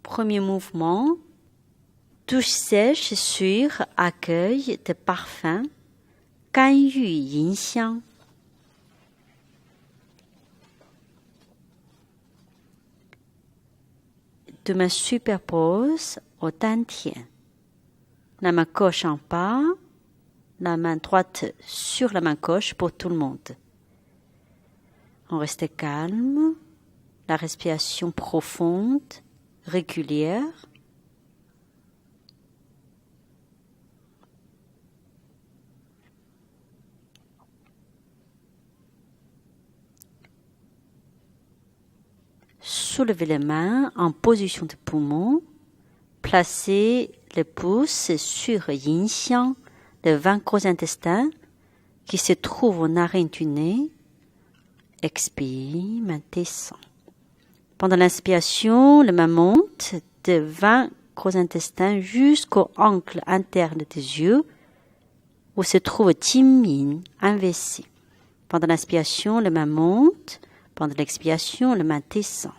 Premier mouvement. Touche sèche sur accueil de parfum. 干郁迎香. Deux mains superposent au dantian. La main gauche en bas, la main droite sur la main gauche pour tout le monde. On reste calme, la respiration profonde, régulière. Soulevez les mains en position de poumon. Placez les pouces sur yin xiang, le vin gros intestin qui se trouve aux narines du nez. Expire, main descend. Pendant l'inspiration, les mains montent de 20 gros intestins jusqu'au angle interne des yeux où se trouve Timin, un WC. Pendant l'inspiration, les mains montent. Pendant l'expiration, les mains descendent.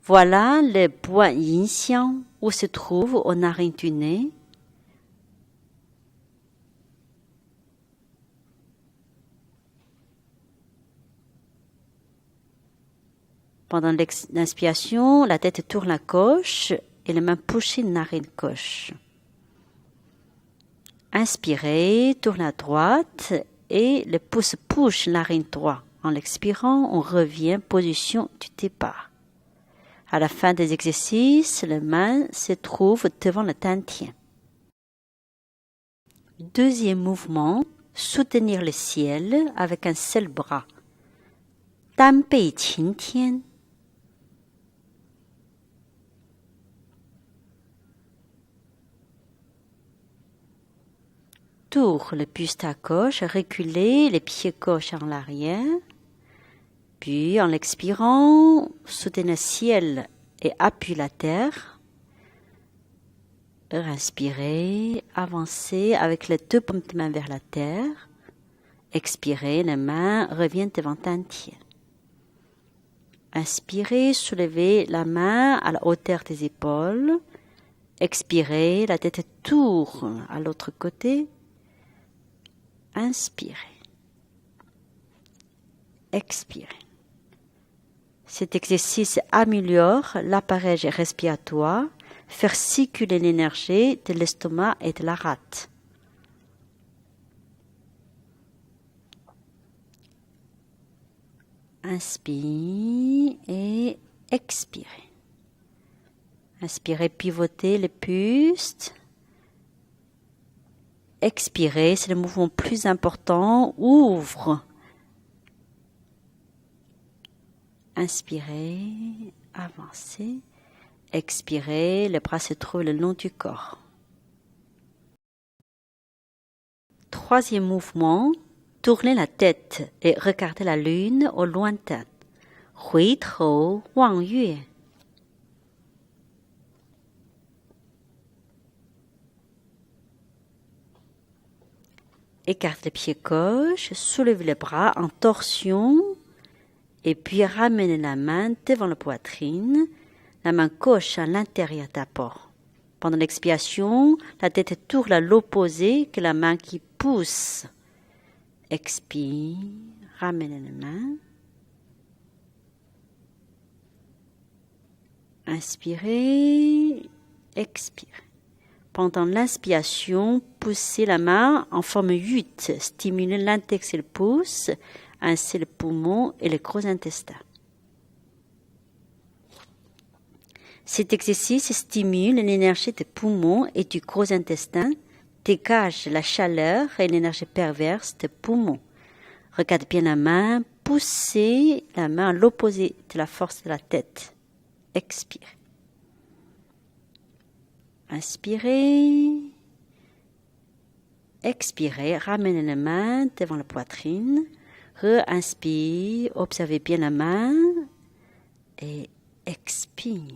Voilà le point yin xiang où se trouve aux narines du nez. Pendant l'inspiration, la tête tourne à gauche et les mains poussent la narine gauche. Inspirez, tourne à droite et le pouce pousse la narine droite. En l'expirant, on revient position du départ. À la fin des exercices, les mains se trouvent devant le dantian. Deuxième mouvement, soutenir le ciel avec un seul bras. Dan bei qin tian. Tour le buste à gauche, reculez les pieds gauche en arrière. Puis, en l'expirant, soutenez le ciel et appuyez la terre. Inspirez, avancez avec les deux paumes de main vers la terre. Expirez, les mains reviennent devant dantian. Inspirez, soulevez la main à la hauteur des épaules. Expirez, la tête tourne à l'autre côté. Inspirez. Expirez. Cet exercice améliore l'appareil respiratoire, fait circuler l'énergie de l'estomac et de la rate. Inspire et expirez. Inspirez, pivotez le buste. Expirez, c'est le mouvement plus important. Ouvre. Inspirez, avancez. Expirez, les bras se trouvent le long du corps. Troisième mouvement, tournez la tête et regardez la lune au lointain. 回头望月. Écartez le pied gauche, soulevez les bras en torsion et puis ramenez la main devant la poitrine, la main gauche à l'intérieur d'abord. Pendant l'expiration, la tête tourne à l'opposé que la main qui pousse. Expire, ramenez la main. Inspirez, expirez. Pendant l'inspiration, poussez la main en forme 8, stimulez l'index et le pouce, ainsi le poumon et le gros intestin. Cet exercice stimule l'énergie des poumons et du gros intestin, dégage la chaleur et l'énergie perverse des poumons. Regardez bien la main, poussez la main à l'opposé de la force de la tête. Expire. Inspirez. Expirez, ramenez la main devant la poitrine. Re-inspire, observez bien la main et expire.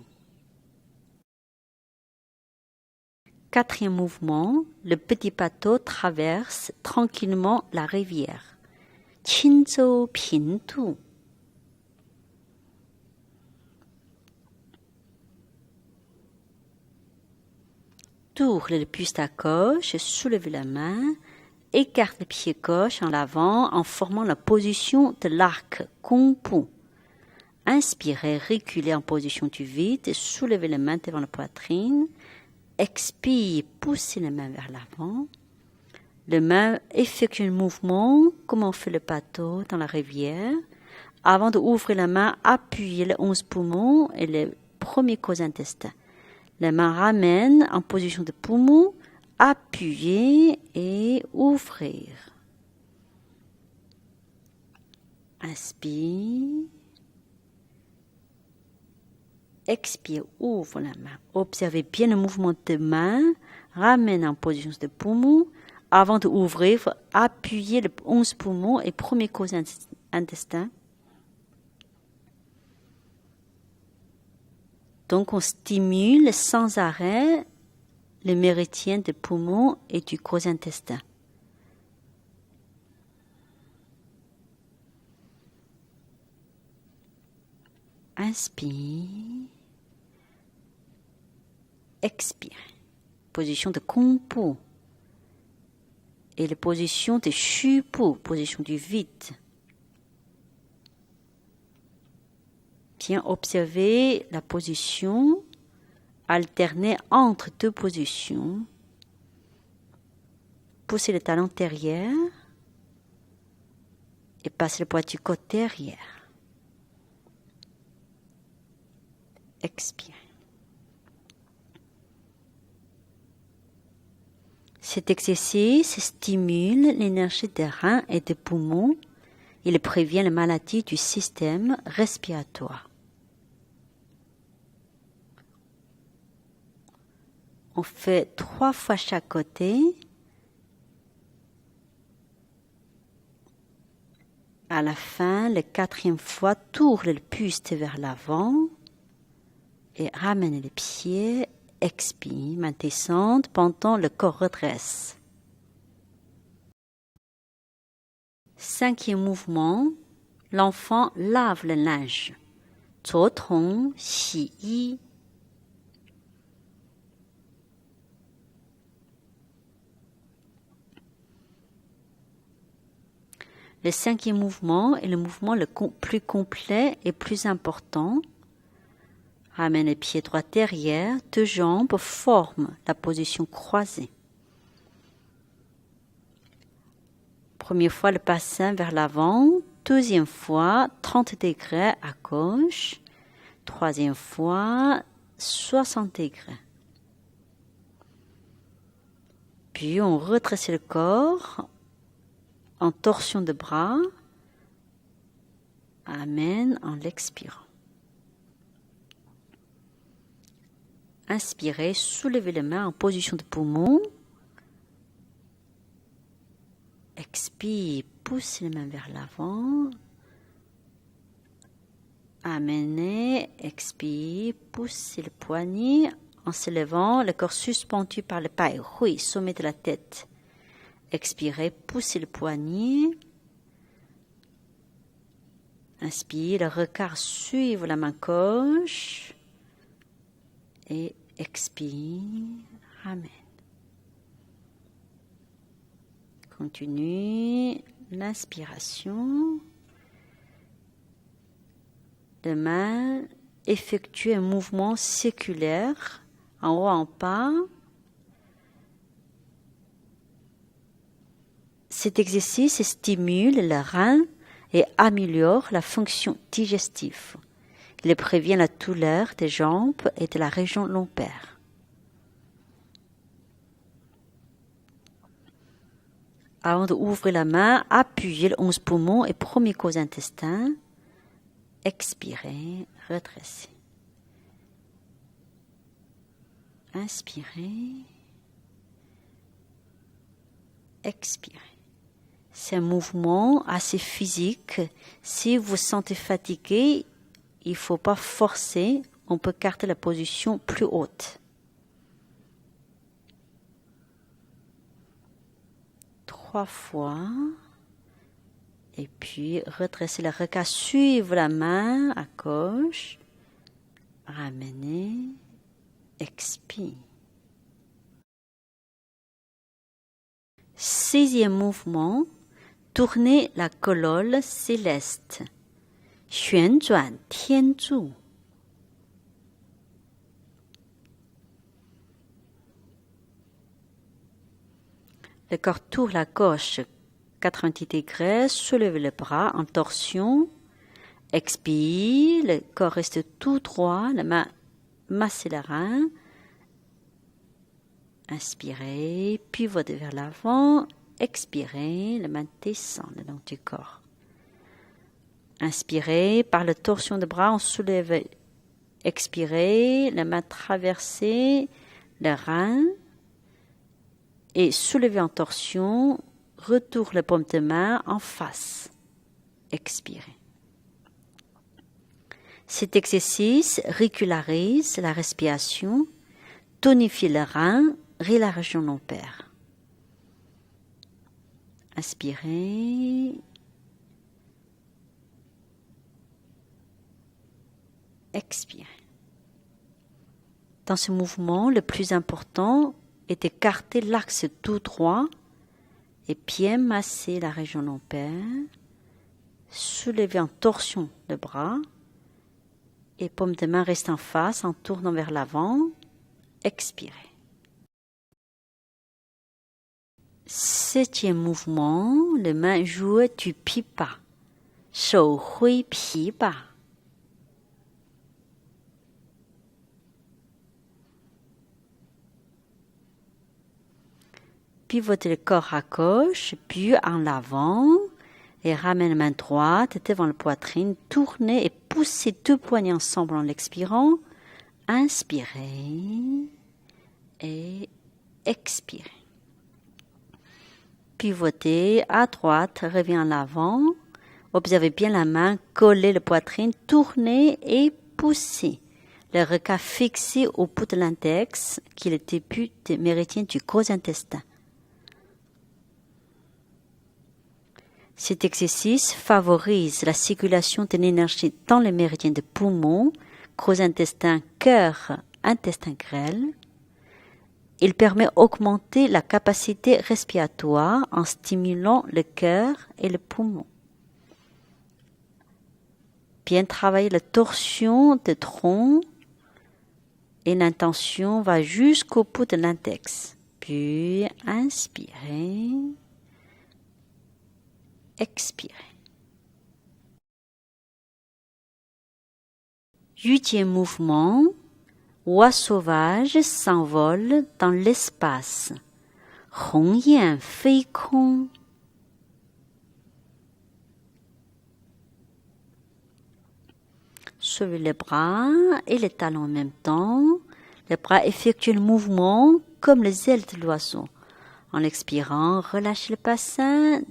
Quatrième mouvement, le petit bateau traverse tranquillement la rivière. 轻舟平渡。Tourne le buste à gauche, soulevez la main, écarte le pied gauche en avant en formant la position de l'arc Kung Fu. Inspirez, reculez en position du vide, soulevez les mains devant la poitrine. Expire, poussez les mains vers l'avant. Les mains effectuent un mouvement comme on fait le bateau dans la rivière. Avant d'ouvrir la main, appuyez les 11 poumons et les premiers causes intestins. Les mains ramènent en position de poumon, appuyez et ouvrir. Inspire. Expire, ouvre la main. Observez bien le mouvement de main. Ramène en position de poumon. Avant d'ouvrir, appuyez les 11 poumons et premier cause intestin. Donc, on stimule sans arrêt le méridien des poumons et du gros intestin. Inspire. Expire. Position de Kung Fu. Et la position de Shu Pu, position du vide. Bien observer la position, alterner entre deux positions. Poussez le talon derrière et passez le poids du côté derrière. Expire. Cet exercice stimule l'énergie des reins et des poumons. Il prévient les maladies du système respiratoire. On fait 3 fois chaque côté. À la fin, la 4e fois, tourne le buste vers l'avant et ramène les pieds. Expire, main descente, pendant le corps redresse. 5e mouvement, l'enfant lave le linge. 左童洗衣. Le 5e mouvement est le mouvement le plus complet et plus important. Ramène les pieds droits derrière, 2 jambes forment la position croisée. Première fois, le bassin vers l'avant. 2e fois, 30 degrés à gauche. 3e fois, 60 degrés. Puis, on redresse le corps en torsion de bras. Amen en l'expirant. Inspirez, soulevez les mains en position de poumon. Expire, poussez les mains vers l'avant. Amenez, expire, poussez le poignet en se levant, le corps suspendu par le pai, hui, sommet de la tête. Expirez, poussez le poignet. Inspire, le regard suit la main gauche. Et expire, ramène. Continue l'inspiration. Les mains effectuent un mouvement circulaire en haut en bas. Cet exercice stimule les reins et améliore la fonction digestive. Il prévient la douleur des jambes et de la région lombaire. Avant d'ouvrir la main, appuyez les 11 poumons et premier cause intestin. Expirez, redressez. Inspirez. Expirez. C'est un mouvement assez physique. Si vous vous sentez fatigué, il ne faut pas forcer. On peut garder la position plus haute. 3 fois. Et puis, redressez le regard, suivre la main à gauche, ramenez, expire. 6e mouvement, tournez la colonne céleste, 旋转天柱. Le corps tourne à gauche, 90 degrés, soulevez le bras en torsion, expire, le corps reste tout droit, la main massez les reins, inspirez, pivotez vers l'avant, expirez, la main descend le long du corps. Inspirez, par la torsion de bras, on soulève, expirez, la main traversez les reins et soulevez en torsion, retourne la paume de main en face. Expirez. Cet exercice régularise la respiration, tonifie le rein, relâche l'ompaire. Inspirez. Expirez. Dans ce mouvement, le plus important est d'écarter l'axe tout droit et bien masser la région lombaire, soulever en torsion le bras et paume de main reste en face en tournant vers l'avant, expirez. 7e mouvement, les mains jouent du pipa, 手挥琵琶. Pivotez le corps à gauche, puis en avant et ramène la main droite devant la poitrine. Tournez et poussez 2 poignets ensemble en l'expirant. Inspirez et expirez. Pivotez à droite, revenez en avant. Observez bien la main, collez la poitrine, tournez et poussez. Le regard fixé au bout de l'index, qui est le début des méridiens du gros intestin. Cet exercice favorise la circulation de l'énergie dans les méridiens de poumon, gros intestin, cœur, intestin grêle. Il permet d'augmenter la capacité respiratoire en stimulant le cœur et le poumon. Bien travailler la torsion de tronc et l'intention va jusqu'au bout de l'index. Puis inspirez. Expirez. 8e mouvement, oie sauvage s'envole dans l'espace. 鸿雁飞空. Soulevez les bras et les talons en même temps. Les bras effectuent le mouvement comme les ailes de l'oiseau. En expirant, relâchez le bassin.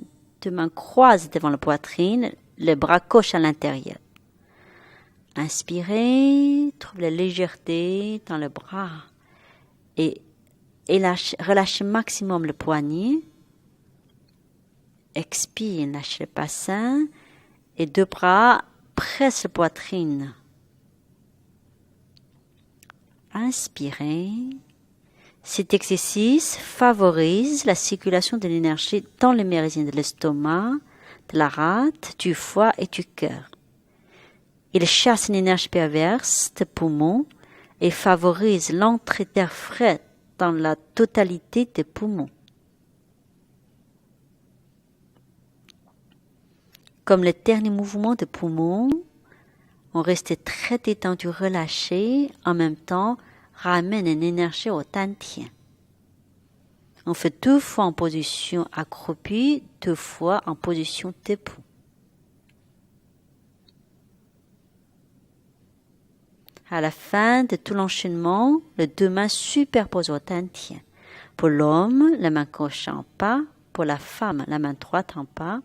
2 mains croisées devant la poitrine, les bras gauche à l'intérieur. Inspirez, trouvez la légèreté dans le bras et relâchez maximum le poignet. Expire, lâchez le bassin et 2 bras pressent la poitrine. Inspirez. Cet exercice favorise la circulation de l'énergie dans les méridiens de l'estomac, de la rate, du foie et du cœur. Il chasse l'énergie perverse des poumons et favorise l'entrée d'air frais dans la totalité des poumons. Comme le dernier mouvement des poumons, on reste très détendu, relâché, en même temps, ramène une énergie au dantian. On fait 2 fois en position accroupie, 2 fois en position debout. À la fin de tout l'enchaînement, les 2 mains superposées au dantian. Pour l'homme, la main gauche en bas. Pour la femme, la main droite en bas.